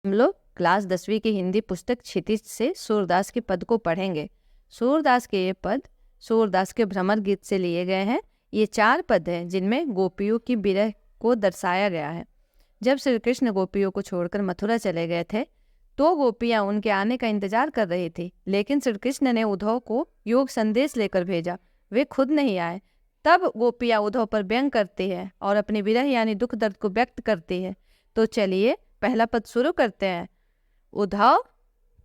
हम लोग क्लास 10वीं की हिंदी पुस्तक क्षितिज से सूरदास के पद को पढ़ेंगे। सूरदास के ये पद सूरदास के भ्रमर गीत से लिए गए हैं। ये 4 पद हैं जिनमें गोपियों की विरह को दर्शाया गया है। जब श्री कृष्ण गोपियों को छोड़कर मथुरा चले गए थे तो गोपियां उनके आने का इंतजार कर रही थी, लेकिन श्री कृष्ण ने उद्धव को योग संदेश लेकर भेजा। वे खुद नहीं आए। तब गोपियां उद्धव पर व्यंग करती है और अपनी विरह यानी दुख दर्द को व्यक्त करती है। तो चलिए पहला पद शुरू करते हैं। उद्धव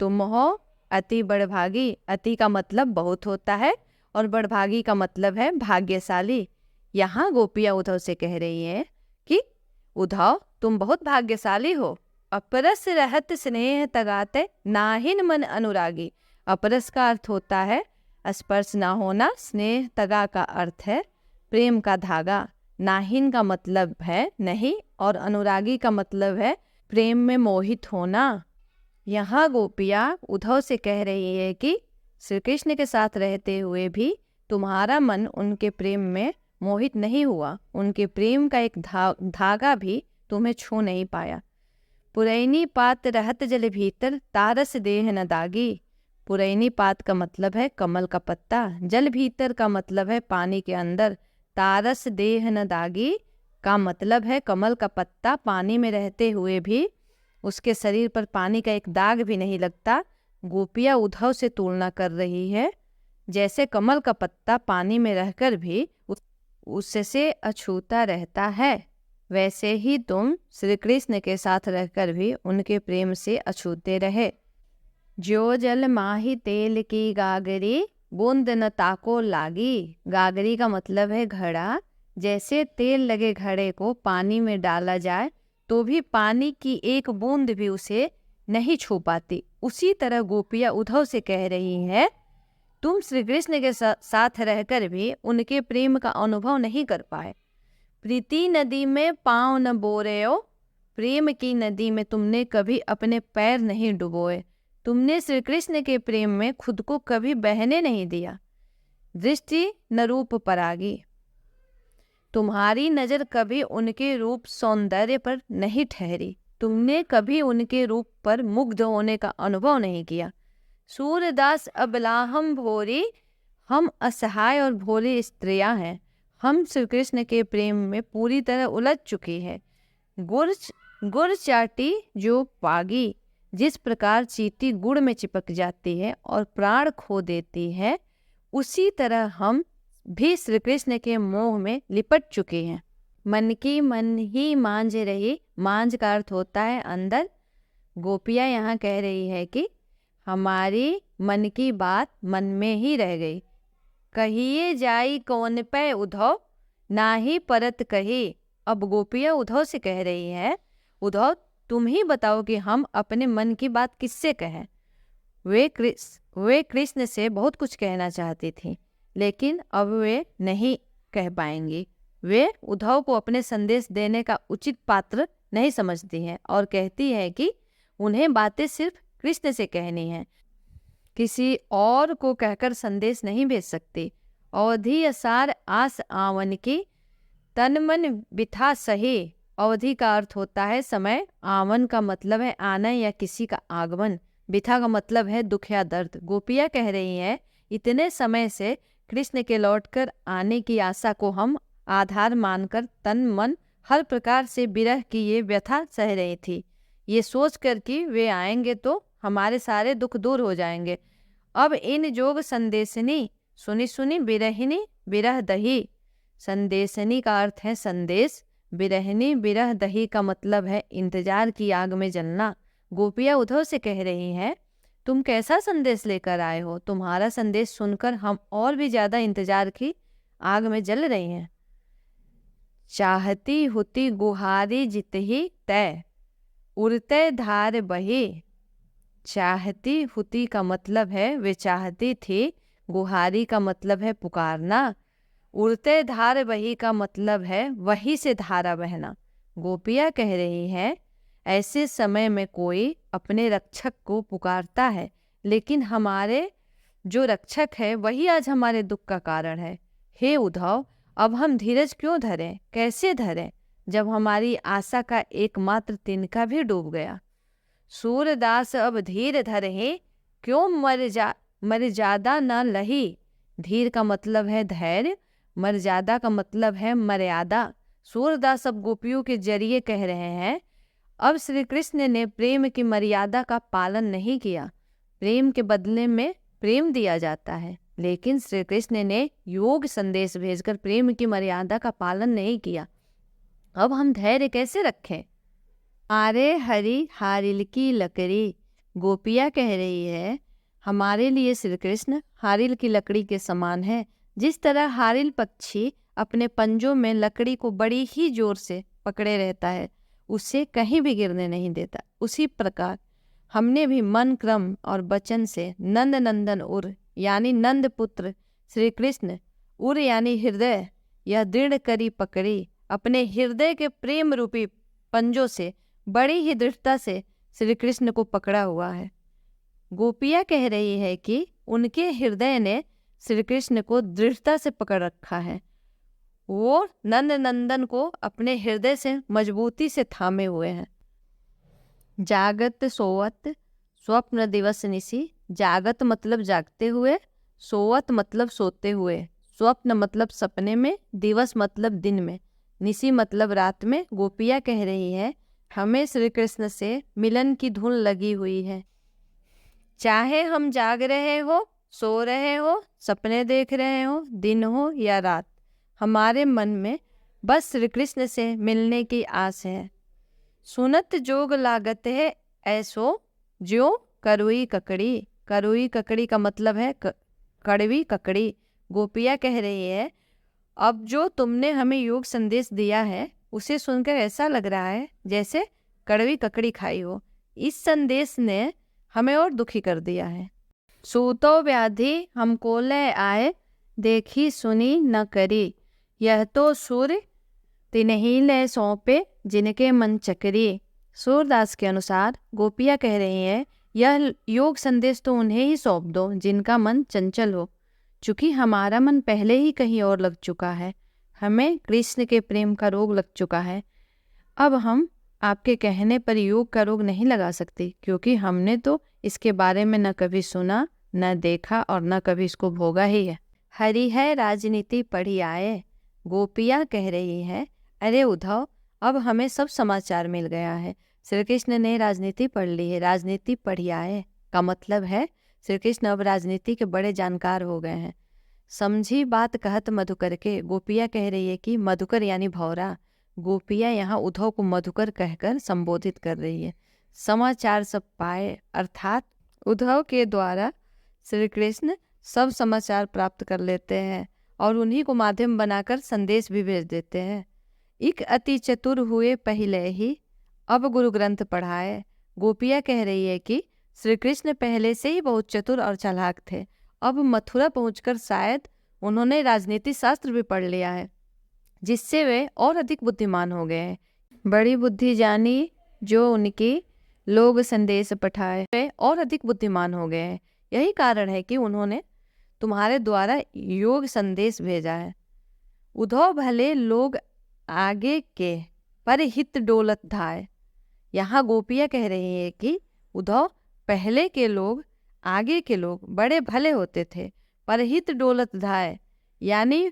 तुम हो अति बड़भागी। अति का मतलब बहुत होता है और बड़भागी का मतलब है भाग्यशाली। यहाँ गोपियां उद्धव से कह रही हैं कि उद्धव तुम बहुत भाग्यशाली हो। अपरस रहत स्नेह तगाते नाहिन मन अनुरागी। अपरस का अर्थ होता है स्पर्श ना होना, स्नेह तगा का अर्थ है प्रेम का धागा, नाहिन का मतलब है नहीं और अनुरागी का मतलब है प्रेम में मोहित होना। यहाँ गोपियाँ उद्धव से कह रही है कि श्री कृष्ण के साथ रहते हुए भी तुम्हारा मन उनके प्रेम में मोहित नहीं हुआ, उनके प्रेम का एक धागा भी तुम्हें छू नहीं पाया। पुरैनी पात रहत जल भीतर तारस देह न दागी। पुरैनी पात का मतलब है कमल का पत्ता, जल भीतर का मतलब है पानी के अंदर, तारस देह न दागी का मतलब है कमल का पत्ता पानी में रहते हुए भी उसके शरीर पर पानी का एक दाग भी नहीं लगता। गोपियाँ उद्धव से तुलना कर रही है, जैसे कमल का पत्ता पानी में रहकर भी उससे अछूता रहता है, वैसे ही तुम श्री कृष्ण के साथ रहकर भी उनके प्रेम से अछूते रहे। जो जल माही तेल की गागरी बूंद न ताको लागी। गागरी का मतलब है घड़ा। जैसे तेल लगे घड़े को पानी में डाला जाए तो भी पानी की एक बूंद भी उसे नहीं छू पाती, उसी तरह गोपियाँ उद्धव से कह रही हैं तुम श्री कृष्ण के साथ रहकर भी उनके प्रेम का अनुभव नहीं कर पाए। प्रीति नदी में पाँव न बोरे हो। प्रेम की नदी में तुमने कभी अपने पैर नहीं डुबोए। तुमने श्री कृष्ण के प्रेम में खुद को कभी बहने नहीं दिया। दृष्टि न रूप परागी। तुम्हारी नजर कभी उनके रूप सौंदर्य पर नहीं ठहरी। तुमने कभी उनके रूप पर मुग्ध होने का अनुभव नहीं किया। सूरदास अबलाहम भोरी। हम असहाय और भोली स्त्रियां हैं। हम श्री कृष्ण के प्रेम में पूरी तरह उलझ चुकी है। गुड़ चाटी जो पागी। जिस प्रकार चींटी गुड़ में चिपक जाती है और प्राण खो देती है, उसी तरह हम भी श्री कृष्ण के मोह में लिपट चुके हैं। मन की मन ही मांझ रही। मांझ का अर्थ होता है अंदर। गोपियाँ यहाँ कह रही है कि हमारी मन की बात मन में ही रह गई। कहिए जाई कौन पे उद्धव ना ही परत कही। अब गोपियाँ उद्धव से कह रही है उद्धव तुम ही बताओ कि हम अपने मन की बात किससे कहें। वे कृष्ण से बहुत कुछ कहना चाहती थी, लेकिन अब वे नहीं कह पाएंगी। वे उद्धव को अपने संदेश देने का उचित पात्र नहीं समझती हैं और कहती है कि उन्हें बातें सिर्फ कृष्ण से कहनी है, किसी और को कहकर संदेश नहीं भेज सकती। अवधि असार आस आवन की तन मन बिथा सही। अवधि का अर्थ होता है समय, आवन का मतलब है आना या किसी का आगमन, बिथा का मतलब है दुख या दर्द। गोपियाँ कह रही हैं इतने समय से कृष्ण के लौटकर आने की आशा को हम आधार मानकर तन मन हर प्रकार से विरह की ये व्यथा सह रही थी, ये सोच कर कि वे आएंगे तो हमारे सारे दुख दूर हो जाएंगे। अब इन जोग संदेशनी सुनी सुनी विरहिनी विरह दही। संदेशनी का अर्थ है संदेश, विरहिनी विरह दही का मतलब है इंतजार की आग में जलना। गोपियाँ उद्धव से कह रही हैं तुम कैसा संदेश लेकर आए हो। तुम्हारा संदेश सुनकर हम और भी ज्यादा इंतजार की आग में जल रही हैं। चाहती हुती गुहारी जितही तय उड़ते धार बही। चाहती हुती का मतलब है वे चाहती थी, गुहारी का मतलब है पुकारना, उड़ते धार बही का मतलब है वही से धारा बहना। गोपियाँ कह रही हैं ऐसे समय में कोई अपने रक्षक को पुकारता है, लेकिन हमारे जो रक्षक है वही आज हमारे दुख का कारण है। हे उद्धव अब हम धीरज क्यों धरें, कैसे धरें जब हमारी आशा का एकमात्र तिनका भी डूब गया। सूरदास अब धीर धरहि, क्यों मर्यादा न लही। धीर का मतलब है धैर्य, मर्यादा का मतलब है मर्यादा। सूरदास अब गोपियों के जरिए कह रहे हैं, अब श्री कृष्ण ने प्रेम की मर्यादा का पालन नहीं किया। प्रेम के बदले में प्रेम दिया जाता है, लेकिन श्री कृष्ण ने योग संदेश भेजकर प्रेम की मर्यादा का पालन नहीं किया। अब हम धैर्य कैसे रखें? आरे हरि हारिल की लकड़ी। गोपिया कह रही है, हमारे लिए श्री कृष्ण हारिल की लकड़ी के समान है। जिस तरह हारिल पक्षी अपने पंजों में लकड़ी को बड़ी ही जोर से पकड़े रहता है, उसे कहीं भी गिरने नहीं देता, उसी प्रकार हमने भी मन क्रम और वचन से नंद नंदन उर यानी नंद पुत्र श्री कृष्ण, उर यानी हृदय, यह दृढ़ करी पकड़ी अपने हृदय के प्रेम रूपी पंजों से बड़ी ही दृढ़ता से श्री कृष्ण को पकड़ा हुआ है। गोपियाँ कह रही है कि उनके हृदय ने श्री कृष्ण को दृढ़ता से पकड़ रखा है। वो नंद नंदन को अपने हृदय से मजबूती से थामे हुए हैं। जागत सोवत स्वप्न दिवस निसी। जागत मतलब जागते हुए, सोवत मतलब सोते हुए, स्वप्न मतलब सपने में, दिवस मतलब दिन में, निसी मतलब रात में। गोपियाँ कह रही है, हमें श्री कृष्ण से मिलन की धुन लगी हुई है। चाहे हम जाग रहे हो, सो रहे हो, सपने देख रहे हो, दिन हो या रात, हमारे मन में बस श्री कृष्ण से मिलने की आस है। सुनत जोग लागत है ऐसो ज्यों करुई ककड़ी। करुई ककड़ी का मतलब है कड़वी ककड़ी। गोपियाँ कह रही है, अब जो तुमने हमें योग संदेश दिया है उसे सुनकर ऐसा लग रहा है जैसे कड़वी ककड़ी खाई हो। इस संदेश ने हमें और दुखी कर दिया है। सूतो व्याधि हमको ले आए, देखी सुनी न करी। यह तो सूर्य तिन्हीं ले सौंपे, जिनके मन चकरी। सूरदास के अनुसार गोपियाँ कह रही हैं, यह योग संदेश तो उन्हें ही सौंप दो जिनका मन चंचल हो। चूँकि हमारा मन पहले ही कहीं और लग चुका है, हमें कृष्ण के प्रेम का रोग लग चुका है। अब हम आपके कहने पर योग का रोग नहीं लगा सकते, क्योंकि हमने तो इसके बारे में न कभी सुना, न देखा और न कभी इसको भोगा ही है। हरि है राजनीति पढ़ी आए। गोपियाँ कह रही है, अरे उद्धव, अब हमें सब समाचार मिल गया है। श्री कृष्ण ने राजनीति पढ़ ली है। राजनीति पढ़ी आए का मतलब है श्री कृष्ण अब राजनीति के बड़े जानकार हो गए हैं। समझी बात कहत मधुकर के। गोपियाँ कह रही है कि मधुकर यानी भौरा। गोपियाँ यहाँ उद्धव को मधुकर कहकर संबोधित कर रही है। समाचार सब पाए, अर्थात उद्धव के द्वारा श्री कृष्ण सब समाचार प्राप्त कर लेते हैं और उन्हीं को माध्यम बनाकर संदेश भी भेज देते हैं। एक अति चतुर हुए पहले ही, अब गुरु ग्रंथ पढ़ाए। गोपियाँ कह रही है कि श्री कृष्ण पहले से ही बहुत चतुर और चालाक थे। अब मथुरा पहुंचकर शायद उन्होंने राजनीति शास्त्र भी पढ़ लिया है, जिससे वे और अधिक बुद्धिमान हो गए हैं। बड़ी बुद्धि जानी जो उनकी लोग संदेश पठाए, वे और अधिक बुद्धिमान हो गए हैं। यही कारण है कि उन्होंने तुम्हारे द्वारा योग संदेश भेजा है। उद्धव भले लोग आगे के पर हित डोलत धाय। यहाँ गोपियाँ कह रही है कि उद्धव पहले के लोग, आगे के लोग बड़े भले होते थे, पर हित डोलत धाय यानी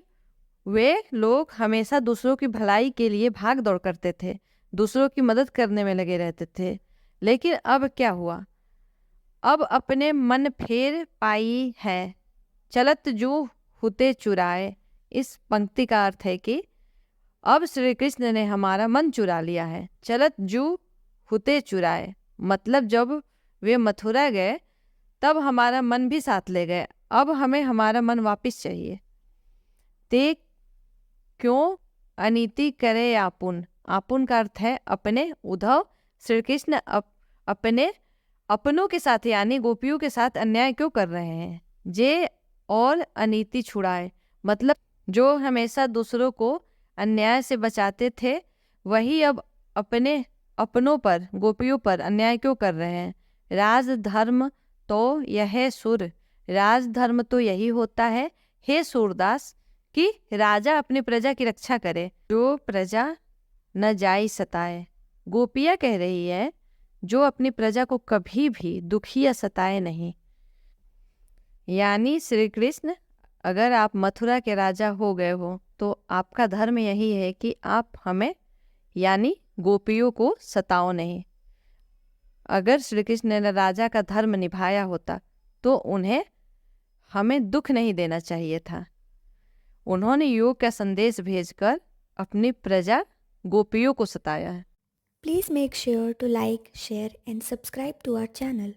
वे लोग हमेशा दूसरों की भलाई के लिए भाग दौड़ करते थे, दूसरों की मदद करने में लगे रहते थे। लेकिन अब क्या हुआ? अब अपने मन फेर पाई है, चलत जू हुते चुराए। इस पंक्ति का अर्थ है कि अब श्री कृष्ण ने हमारा मन चुरा लिया है। चलत जू हुते चुराए मतलब जब वे मथुरा गए तब हमारा मन भी साथ ले गए। अब हमें हमारा मन वापस चाहिए। ते क्यों अनीति करे आपुन। आपुन का अर्थ है अपने। उद्धव श्री कृष्ण अपने अपनों के साथ यानी गोपियों के साथ अन्याय क्यों कर रहे हैं? जे और अनीति छुड़ाए मतलब जो हमेशा दूसरों को अन्याय से बचाते थे, वही अब अपने अपनों पर, गोपियों पर अन्याय क्यों कर रहे हैं? राजधर्म तो यह सुर। राजधर्म तो यही होता है हे सूरदास कि राजा अपनी प्रजा की रक्षा करे, जो प्रजा न जाई सताए। गोपियाँ कह रही है, जो अपनी प्रजा को कभी भी दुखी या सताए नहीं। यानी श्री कृष्ण, अगर आप मथुरा के राजा हो गए हो तो आपका धर्म यही है कि आप हमें यानी गोपियों को सताओ नहीं। अगर श्री कृष्ण ने राजा का धर्म निभाया होता तो उन्हें हमें दुख नहीं देना चाहिए था। उन्होंने योग का संदेश भेजकर अपनी प्रजा गोपियों को सताया है। Please make sure to like, share and subscribe to our channel.